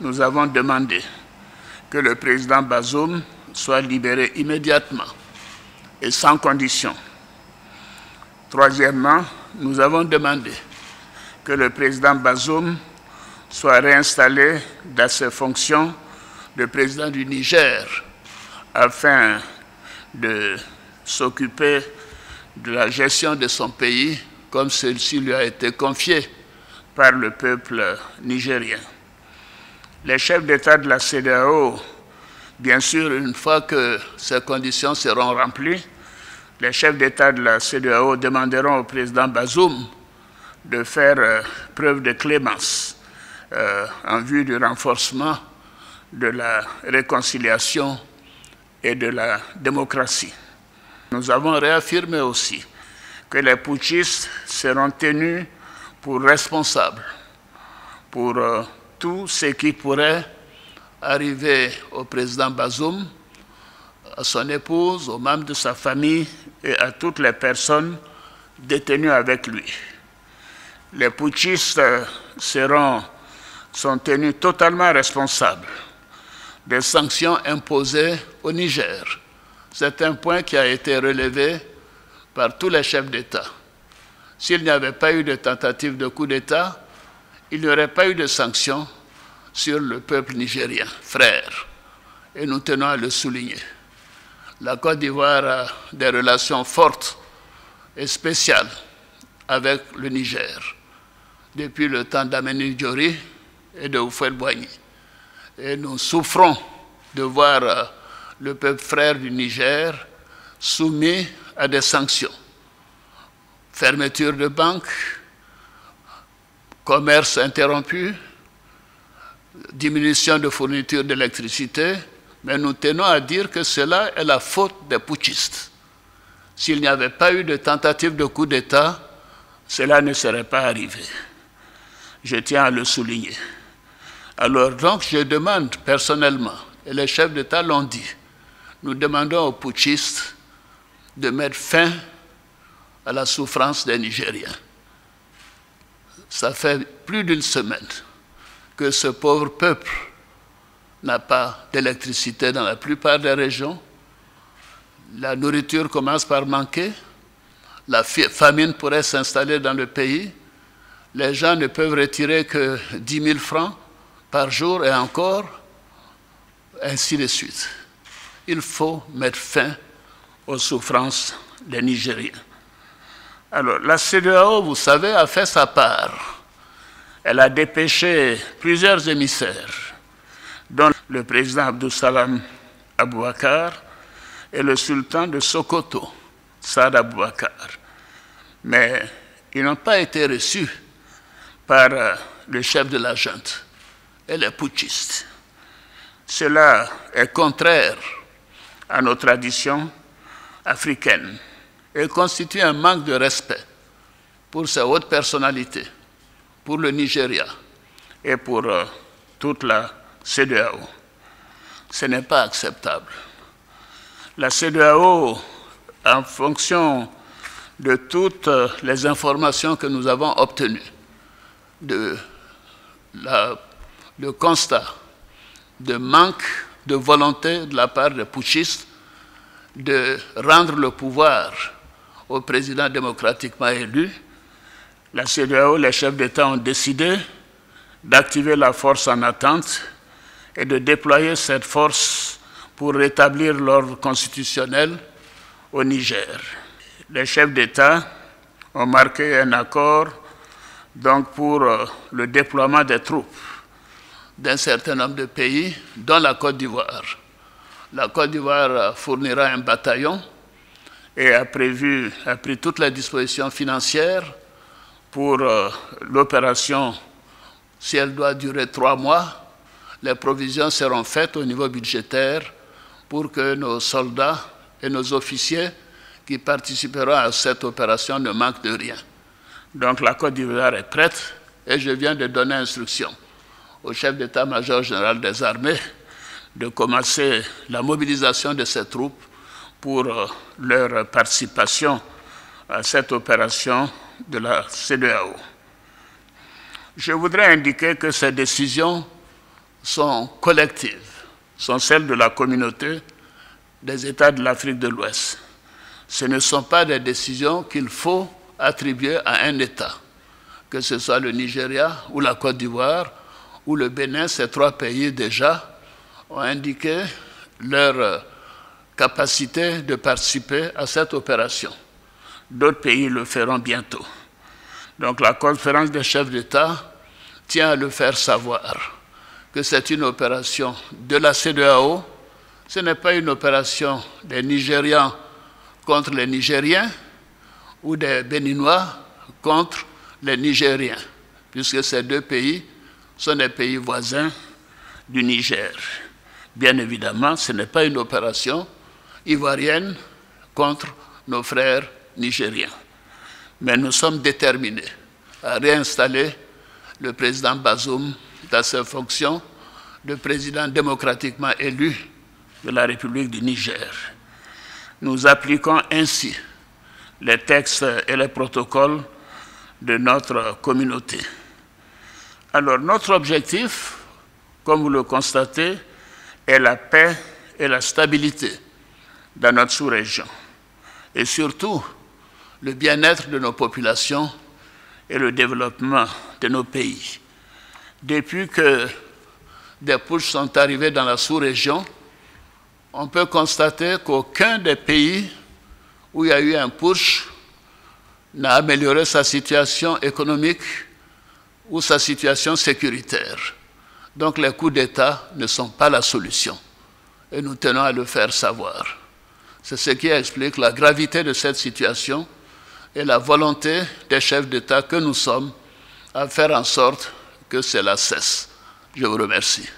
nous avons demandé que le président Bazoum soit libéré immédiatement et sans condition. Troisièmement, nous avons demandé que le président Bazoum soit réinstallé dans ses fonctions de président du Niger afin de s'occuper de la gestion de son pays comme celle-ci lui a été confiée par le peuple nigérien. Les chefs d'État de la CEDEAO, bien sûr, une fois que ces conditions seront remplies, les chefs d'État de la CEDEAO demanderont au président Bazoum de faire preuve de clémence en vue du renforcement de la réconciliation et de la démocratie. Nous avons réaffirmé aussi que les putschistes seront tenus pour responsables pour tout ce qui pourrait arriver au président Bazoum, à son épouse, aux membres de sa famille et à toutes les personnes détenues avec lui. Les putschistes sont tenus totalement responsables des sanctions imposées au Niger. C'est un point qui a été relevé par tous les chefs d'État. S'il n'y avait pas eu de tentative de coup d'État, il n'y aurait pas eu de sanctions sur le peuple nigérien, frère. Et nous tenons à le souligner. La Côte d'Ivoire a des relations fortes et spéciales avec le Niger, depuis le temps d'Ameni Diori et de Houphouët-Boigny. Et nous souffrons de voir le peuple frère du Niger soumis à des sanctions. Fermeture de banques, commerce interrompu, diminution de fourniture d'électricité, mais nous tenons à dire que cela est la faute des putschistes. S'il n'y avait pas eu de tentative de coup d'État, cela ne serait pas arrivé. Je tiens à le souligner. Alors donc, je demande personnellement, et les chefs d'État l'ont dit, nous demandons aux putschistes de mettre fin à la souffrance des Nigériens. Ça fait plus d'une semaine que ce pauvre peuple n'a pas d'électricité dans la plupart des régions. La nourriture commence par manquer. La famine pourrait s'installer dans le pays. Les gens ne peuvent retirer que 10 000 francs par jour et encore, ainsi de suite. Il faut mettre fin aux souffrances des Nigériens. Alors, la CEDEAO, vous savez, a fait sa part. Elle a dépêché plusieurs émissaires, dont le président Abdou Salam Aboubakar et le sultan de Sokoto, Saad Aboubakar. Mais ils n'ont pas été reçus par le chef de la junte et les putschistes. Cela est contraire à nos traditions africaines et constitue un manque de respect pour ces hautes personnalités, pour le Nigeria et pour toute la CEDEAO. Ce n'est pas acceptable. La CEDEAO, en fonction de toutes les informations que nous avons obtenues, le constat de manque de volonté de la part des putschistes de rendre le pouvoir au président démocratiquement élu, la CEDEAO, les chefs d'État ont décidé d'activer la force en attente et de déployer cette force pour rétablir l'ordre constitutionnel au Niger. Les chefs d'État ont marqué un accord donc, pour le déploiement des troupes d'un certain nombre de pays, dont la Côte d'Ivoire. La Côte d'Ivoire fournira un bataillon et a pris toutes les dispositions financières pour l'opération. Si elle doit durer 3 mois, les provisions seront faites au niveau budgétaire pour que nos soldats et nos officiers qui participeront à cette opération ne manquent de rien. Donc la Côte d'Ivoire est prête et je viens de donner instruction au chef d'état-major général des armées de commencer la mobilisation de ces troupes pour leur participation à cette opération de la CEDEAO. Je voudrais indiquer que ces décisions sont collectives, sont celles de la communauté des États de l'Afrique de l'Ouest. Ce ne sont pas des décisions qu'il faut attribuer à un État, que ce soit le Nigeria ou la Côte d'Ivoire ou le Bénin. Ces trois pays déjà ont indiqué leur capacité de participer à cette opération. D'autres pays le feront bientôt. Donc la conférence des chefs d'État tient à le faire savoir que c'est une opération de la CEDEAO. Ce n'est pas une opération des Nigérians contre les Nigériens ou des Béninois contre les Nigériens, puisque ces deux pays sont des pays voisins du Niger. Bien évidemment, ce n'est pas une opération ivoirienne contre nos frères nigériens. Mais nous sommes déterminés à réinstaller le président Bazoum dans ses fonctions de président démocratiquement élu de la République du Niger. Nous appliquons ainsi les textes et les protocoles de notre communauté. Alors, notre objectif, comme vous le constatez, est la paix et la stabilité dans notre sous-région. Et surtout, le bien-être de nos populations et le développement de nos pays. Depuis que des putschs sont arrivés dans la sous-région, on peut constater qu'aucun des pays où il y a eu un putsch n'a amélioré sa situation économique ou sa situation sécuritaire. Donc les coups d'État ne sont pas la solution. Et nous tenons à le faire savoir. C'est ce qui explique la gravité de cette situation et la volonté des chefs d'État que nous sommes à faire en sorte que cela cesse. Je vous remercie.